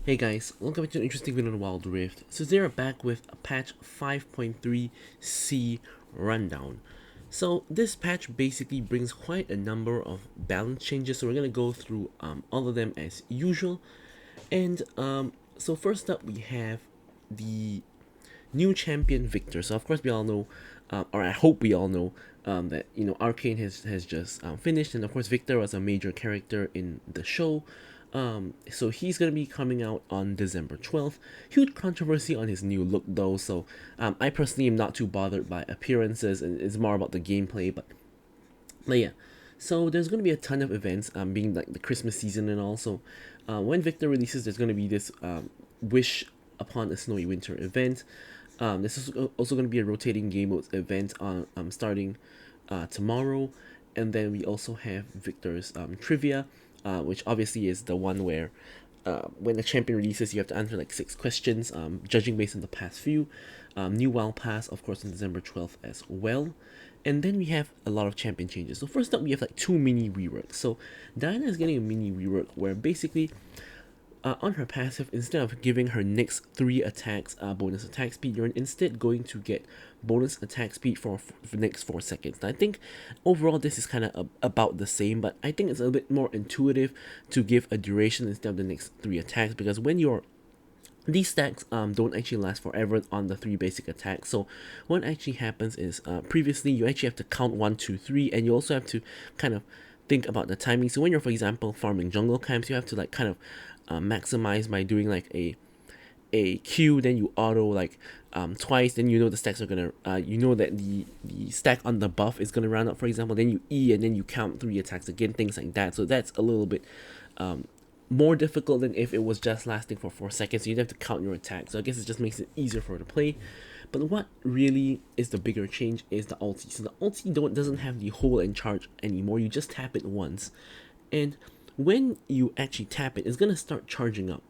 Hey guys, welcome back to an interesting video on Wild Rift. So today we're back with a patch 5.3c rundown. So this patch basically brings quite a number of balance changes, so we're going to go through all of them as usual. And so first up we have the new champion Viktor. So of course we all know, or I hope we all know, that Arcane has just finished, and of course Viktor was a major character in the show. So he's gonna be coming out on December 12th. Huge controversy on his new look though. So I personally am not too bothered by appearances, and it's more about the gameplay. But yeah, so there's gonna be a ton of events, being like the Christmas season and all. So when Viktor releases, there's gonna be this Wish Upon a Snowy Winter event. This is also going to be a rotating game modes event on starting tomorrow, and then we also have Victor's trivia, which obviously is the one where when the champion releases, you have to answer like 6 questions, judging based on the past few. New WoW Pass, of course, on December 12th as well. And then we have a lot of champion changes. So first up, we have like 2 mini reworks. So Diana is getting a mini rework where basically on her passive, instead of giving her next 3 attacks bonus attack speed, you're instead going to get bonus attack speed for the next 4 seconds. Now, I think overall this is kind of about the same, but I think it's a bit more intuitive to give a duration instead of the next 3 attacks, because when you're these stacks don't actually last forever on the 3 basic attacks. So what actually happens is previously you actually have to count 1, 2, 3, and you also have to kind of think about the timing. So when you're, for example, farming jungle camps, you have to like kind of maximize by doing like a queue, then you auto like twice, then you know the stacks are gonna you know that the stack on the buff is gonna round up, for example, then you E and then you count 3 attacks again, things like that. So that's a little bit more difficult than if it was just lasting for 4 seconds. So you'd have to count your attacks. So I guess it just makes it easier for her to play. But what really is the bigger change is the ulti. So the ulti doesn't have the hold and charge anymore. You just tap it once, and when you actually tap it, it's gonna start charging up,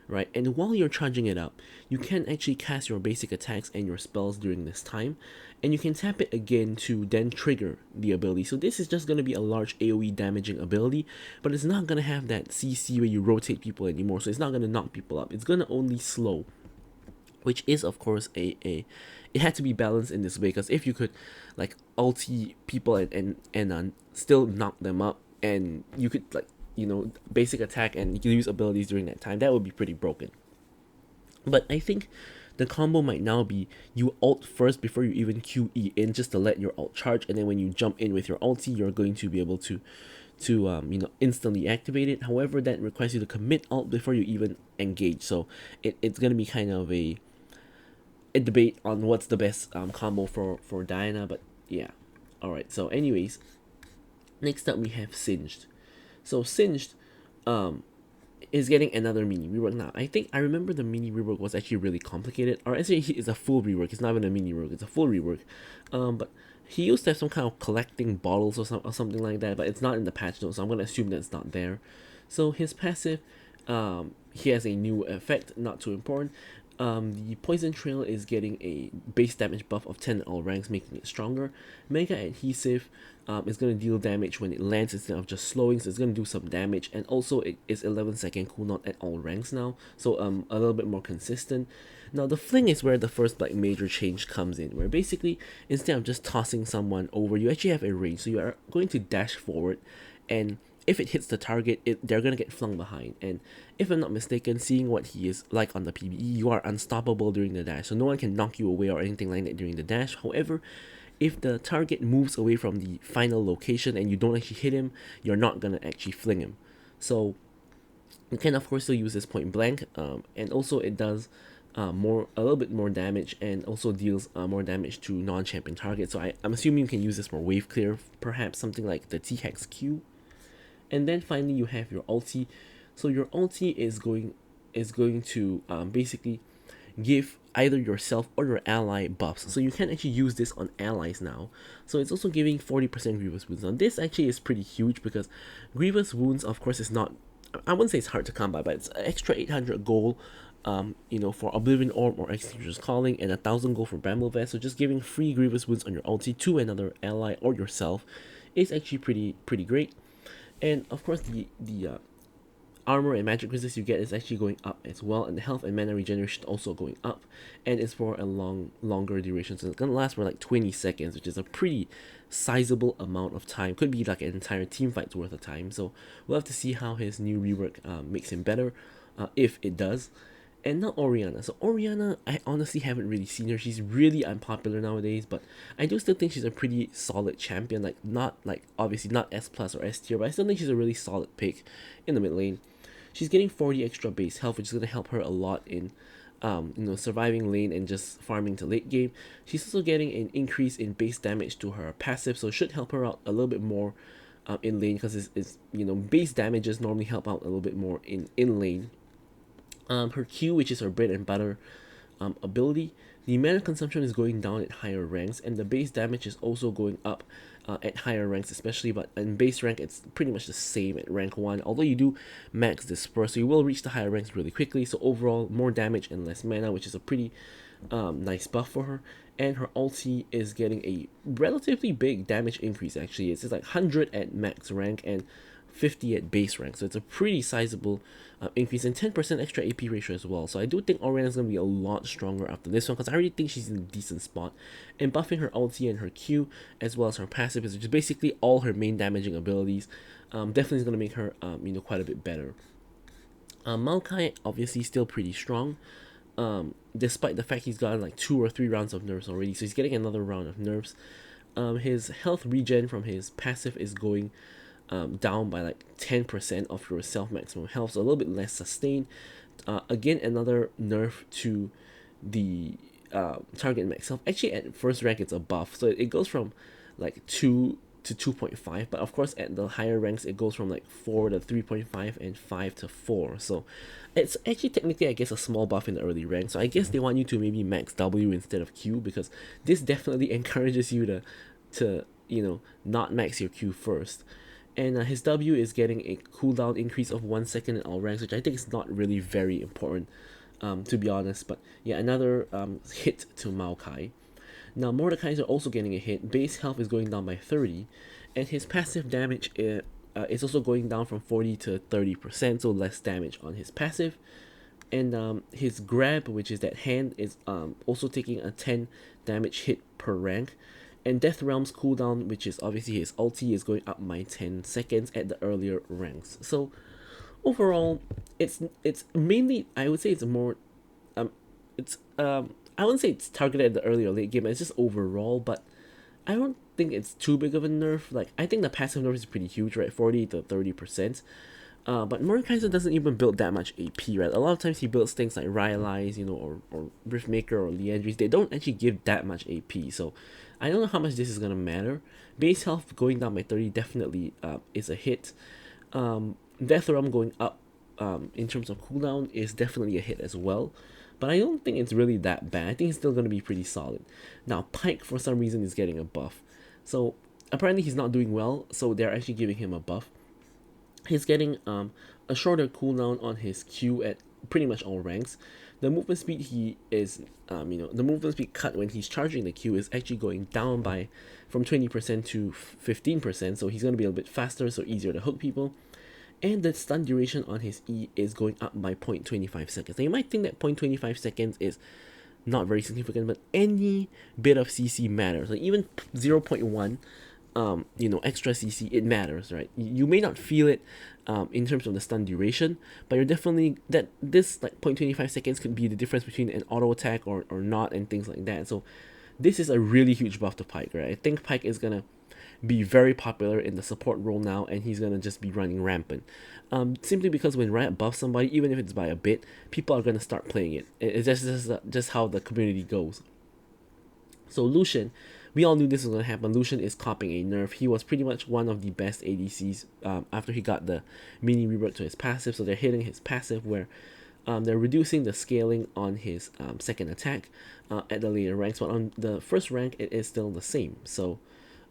right? And while you're charging it up, you can actually cast your basic attacks and your spells during this time, and you can tap it again to then trigger the ability. So this is just going to be a large AoE damaging ability, but it's not going to have that CC where you rotate people anymore. So it's not going to knock people up. It's going to only slow, which is of course it had to be balanced in this way, because if you could like ulti people and still knock them up, and you could like basic attack and you can use abilities during that time, that would be pretty broken. But I think the combo might now be you ult first before you even QE in, just to let your ult charge, and then when you jump in with your ulti, you're going to be able to instantly activate it. However, that requires you to commit ult before you even engage. So it's gonna be kind of a debate on what's the best combo for Diana. But yeah, all right. So anyways, next up we have Singed. So Singed is getting another mini rework. Now I think I remember the mini rework was actually really complicated, or actually it's a full rework. It's not even a mini rework, it's a full rework. But he used to have some kind of collecting bottles or something like that, but it's not in the patch notes, so I'm gonna assume that's not there. So his passive, he has a new effect, not too important. The Poison Trail is getting a base damage buff of 10 at all ranks, making it stronger. Mega Adhesive is going to deal damage when it lands instead of just slowing, so it's going to do some damage. And also it is 11-second cooldown at all ranks now, so a little bit more consistent. Now the Fling is where the first like major change comes in, where basically instead of just tossing someone over, you actually have a range. So you are going to dash forward, and if it hits the target, they're gonna get flung behind. And if I'm not mistaken, seeing what he is like on the PvE, you are unstoppable during the dash, so no one can knock you away or anything like that during the dash. However, if the target moves away from the final location and you don't actually hit him, you're not gonna actually fling him. So you can of course still use this point blank, and also it does a little bit more damage, and also deals more damage to non-champion targets. So I'm assuming you can use this for wave clear, perhaps something like the T-Hex Q. And then finally you have your ulti. So your ulti is going to basically give either yourself or your ally buffs. So you can actually use this on allies now. So it's also giving 40% grievous wounds. Now this actually is pretty huge, because grievous wounds of course is not, I wouldn't say it's hard to come by, but it's an extra 800 gold for Oblivion Orb or Executioner's Calling, and 1000 gold for Bramble Vest. So just giving free grievous wounds on your ulti to another ally or yourself is actually pretty great. And of course the armor and magic resist you get is actually going up as well, and the health and mana regeneration also going up, and it's for a longer duration, so it's gonna last for like 20 seconds, which is a pretty sizable amount of time. Could be like an entire team fight's worth of time. So we'll have to see how his new rework makes him better, if it does. And not Orianna. So Orianna, I honestly haven't really seen her. She's really unpopular nowadays, but I do still think she's a pretty solid champion. Like, not like obviously not S plus or S tier, but I still think she's a really solid pick in the mid lane. She's getting 40 extra base health, which is gonna help her a lot in surviving lane and just farming to late game. She's also getting an increase in base damage to her passive, so it should help her out a little bit more in lane, because it's base damages normally help out a little bit more in lane. Her Q, which is her bread and butter ability, the mana consumption is going down at higher ranks, and the base damage is also going up at higher ranks especially, but in base rank it's pretty much the same at rank 1, although you do max disperse, so you will reach the higher ranks really quickly. So overall, more damage and less mana, which is a pretty nice buff for her. And her ulti is getting a relatively big damage increase. Actually, it's just like 100 at max rank and 50 at base rank, so it's a pretty sizable increase, and 10% extra AP ratio as well. So I do think Orianna is going to be a lot stronger after this one, because I already think she's in a decent spot. And buffing her ulti and her Q as well as her passive, is just basically all her main damaging abilities, definitely is going to make her quite a bit better. Maokai obviously still pretty strong, despite the fact he's gotten like 2 or 3 rounds of nerfs already, so he's getting another round of nerfs. His health regen from his passive is going down by like 10% of your self maximum health, so a little bit less sustained. Again, another nerf to the target max health. Actually, at first rank it's a buff, so it goes from like 2 to 2.5, but of course at the higher ranks it goes from like 4 to 3.5 and 5 to 4. So it's actually technically, I guess, a small buff in the early rank. So I guess they want you to maybe max W instead of Q, because this definitely encourages you to not max your Q first. And his W is getting a cooldown increase of 1 second in all ranks, which I think is not really very important, to be honest. But yeah, another hit to Maokai. Now Mordekaiser are also getting a hit. Base health is going down by 30, and his passive damage is also going down from 40 to 30%, so less damage on his passive. And his grab, which is that hand, is also taking a 10 damage hit per rank. And Death Realm's cooldown, which is obviously his ulti, is going up by 10 seconds at the earlier ranks. So overall, it's mainly, I would say it's more, I wouldn't say it's targeted at the early or late game, it's just overall, but I don't think it's too big of a nerf. Like, I think the passive nerf is pretty huge, right? 40 to 30%. But Mordekaiser doesn't even build that much AP, right? A lot of times he builds things like Rylai's, or Riftmaker or Liandry's. They don't actually give that much AP, so I don't know how much this is gonna matter. Base health going down by 30 definitely is a hit. Death Realm going up in terms of cooldown is definitely a hit as well. But I don't think it's really that bad. I think it's still gonna be pretty solid. Now Pyke, for some reason, is getting a buff. So apparently he's not doing well, so they're actually giving him a buff. He's getting a shorter cooldown on his Q at pretty much all ranks. The movement speed the movement speed cut when he's charging the Q is actually going down from 20% to 15%, so he's going to be a bit faster, so easier to hook people. And the stun duration on his E is going up by 0.25 seconds. Now you might think that 0.25 seconds is not very significant, but any bit of CC matters. Like even 0.1 extra CC, it matters, right? You may not feel it in terms of the stun duration, but you're definitely, that this like 0.25 seconds could be the difference between an auto attack or not, and things like that. So this is a really huge buff to Pyke, right? I think Pyke is gonna be very popular in the support role now, and he's gonna just be running rampant. Simply because when Riot buffs somebody, even if it's by a bit, people are gonna start playing it. It's just how the community goes. So Lucian, we all knew this was going to happen. Lucian is copping a nerf. He was pretty much one of the best ADCs after he got the mini rework to his passive. So they're hitting his passive where they're reducing the scaling on his second attack at the later ranks. But on the first rank, it is still the same. So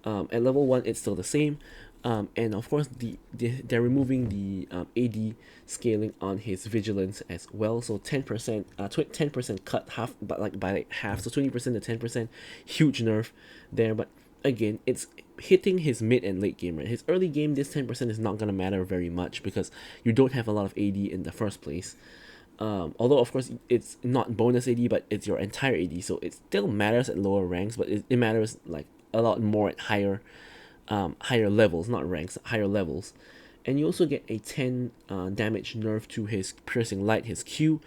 at level 1, it's still the same. And of course, they're removing the AD scaling on his vigilance as well. So 10%, 10% cut half, but like by half. So 20% to 10%, huge nerf there. But again, it's hitting his mid and late game, right? His early game, this 10% is not gonna matter very much because you don't have a lot of AD in the first place. Although of course it's not bonus AD, but it's your entire AD, so it still matters at lower ranks, but it matters like a lot more at higher levels, not ranks, higher levels. And you also get a 10 damage nerf to his piercing light, his Q,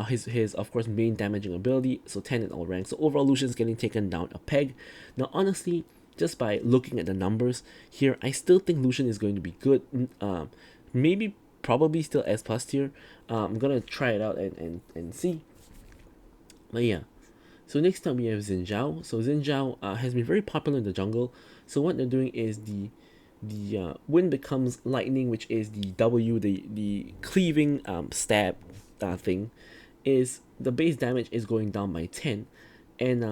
his of course main damaging ability, so 10 in all ranks. So overall Lucian's getting taken down a peg. Now honestly, just by looking at the numbers here, I still think Lucian is going to be good. Maybe probably still S plus tier. I'm gonna try it out and see. But yeah. So next up we have Xin Zhao. So Xin Zhao has been very popular in the jungle. So what they're doing is the wind becomes lightning, which is the W, the cleaving stab thing, is the base damage is going down by 10. And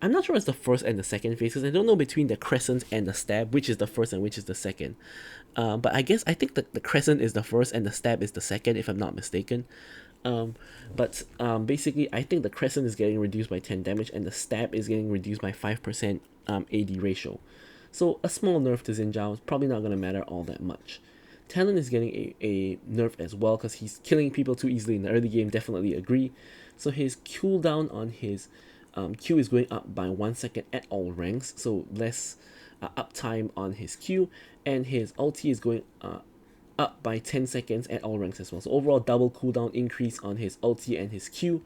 I'm not sure it's the first and the second phase, because I don't know between the crescent and the stab which is the first and which is the second. But I think that the crescent is the first and the stab is the second, if I'm not mistaken. Basically I think the crescent is getting reduced by 10 damage and the stab is getting reduced by 5% AD ratio. So a small nerf to Xin Zhao is probably not going to matter all that much. Talon is getting a nerf as well because he's killing people too easily in the early game, definitely agree. So his cooldown on his Q is going up by 1 second at all ranks, so less uptime on his Q, and his ulti is going up by 10 seconds at all ranks as well. So overall double cooldown increase on his ulti and his Q.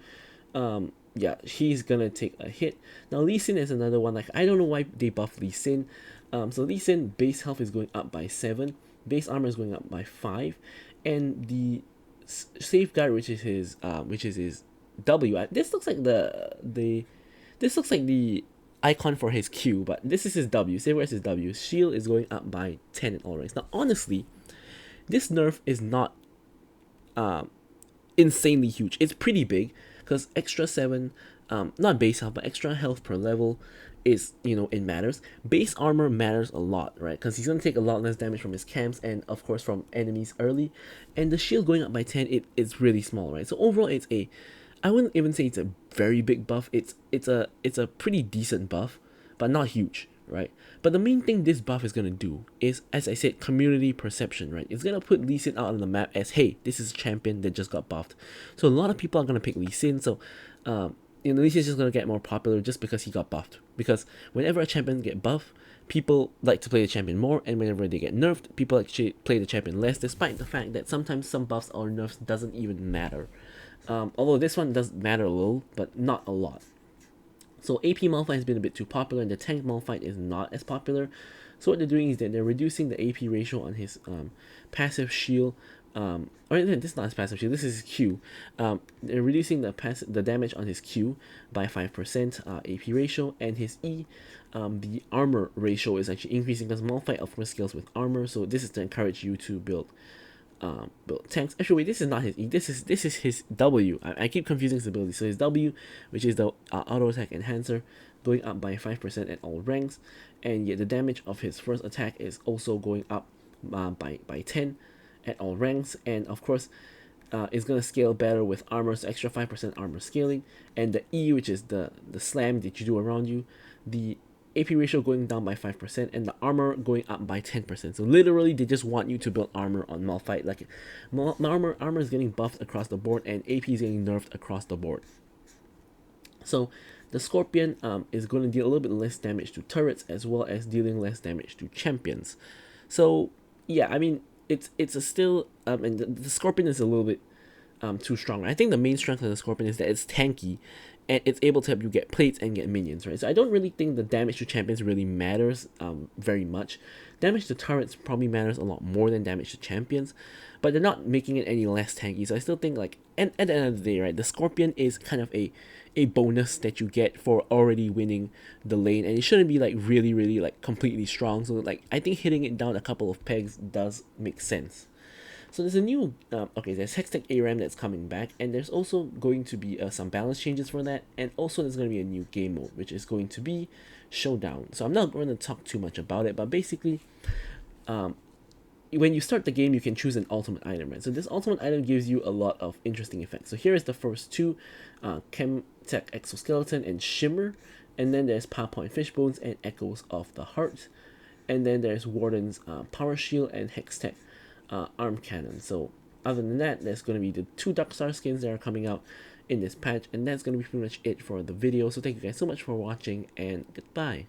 Yeah, he's gonna take a hit. Now Lee Sin is another one, like I don't know why they buff Lee Sin. So Lee Sin base health is going up by 7, base armor is going up by 5, and the safeguard, which is his W. This looks like this looks like the icon for his Q, but this is his W. Safeguard is his W. Shield is going up by 10 in all ranks. Now honestly, this nerf is not insanely huge. It's pretty big because extra 7, not base health, but extra health per level is, it matters. Base armor matters a lot, right? Because he's going to take a lot less damage from his camps and of course from enemies early. And the shield going up by 10, it's really small, right? So overall I wouldn't even say it's a very big buff. It's a pretty decent buff, but not huge, right? But the main thing this buff is going to do is, as I said, community perception, right? It's going to put Lee Sin out on the map as, hey, this is a champion that just got buffed. So a lot of people are going to pick Lee Sin. So Lee Sin is just going to get more popular just because he got buffed. Because whenever a champion get buffed, people like to play the champion more, and whenever they get nerfed, people actually play the champion less, despite the fact that sometimes some buffs or nerfs doesn't even matter. Although this one does matter a little, but not a lot. So AP Malphite has been a bit too popular, and the tank Malphite is not as popular. So what they're doing is that they're reducing the AP ratio on his passive shield. Or this is not his passive shield, this is his Q. They're reducing the damage on his Q by 5% AP ratio, and his E, the armor ratio is actually increasing because Malphite of course scales with armor. So this is to encourage you to build tanks. Actually wait, this is not his E, this is his W. I keep confusing his ability. So his W, which is the auto attack enhancer, going up by 5% at all ranks, and yet the damage of his first attack is also going up by 10 at all ranks, and of course it's going to scale better with armor, so extra 5% armor scaling. And the E, which is the slam that you do around you, the AP ratio going down by 5%, and the armor going up by 10%. So literally they just want you to build armor on Malphite. Like armor is getting buffed across the board, and AP is getting nerfed across the board. So the Scorpion is going to deal a little bit less damage to turrets, as well as dealing less damage to champions. So yeah, I mean it's still and the Scorpion is a little bit too strong. I think the main strength of the Scorpion is that it's tanky, and it's able to help you get plates and get minions, right? So I don't really think the damage to champions really matters very much. Damage to turrets probably matters a lot more than damage to champions, but they're not making it any less tanky. So I still think, like, and at the end of the day, right, the Scorpion is kind of a bonus that you get for already winning the lane, and it shouldn't be like really like completely strong. So like I think hitting it down a couple of pegs does make sense. So there's a new, there's Hextech ARAM that's coming back, and there's also going to be some balance changes for that, and also there's going to be a new game mode, which is going to be Showdown. So I'm not going to talk too much about it, but basically, when you start the game, you can choose an ultimate item, right? So this ultimate item gives you a lot of interesting effects. So here is the first two, Chemtech Exoskeleton and Shimmer, and then there's PowerPoint Fishbones and Echoes of the Heart. and then there's Warden's Power Shield and Hextech Arm Cannon. So other than that, there's going to be the 2 Dark Star skins that are coming out in this patch, and that's going to be pretty much it for the video. So thank you guys so much for watching, and goodbye.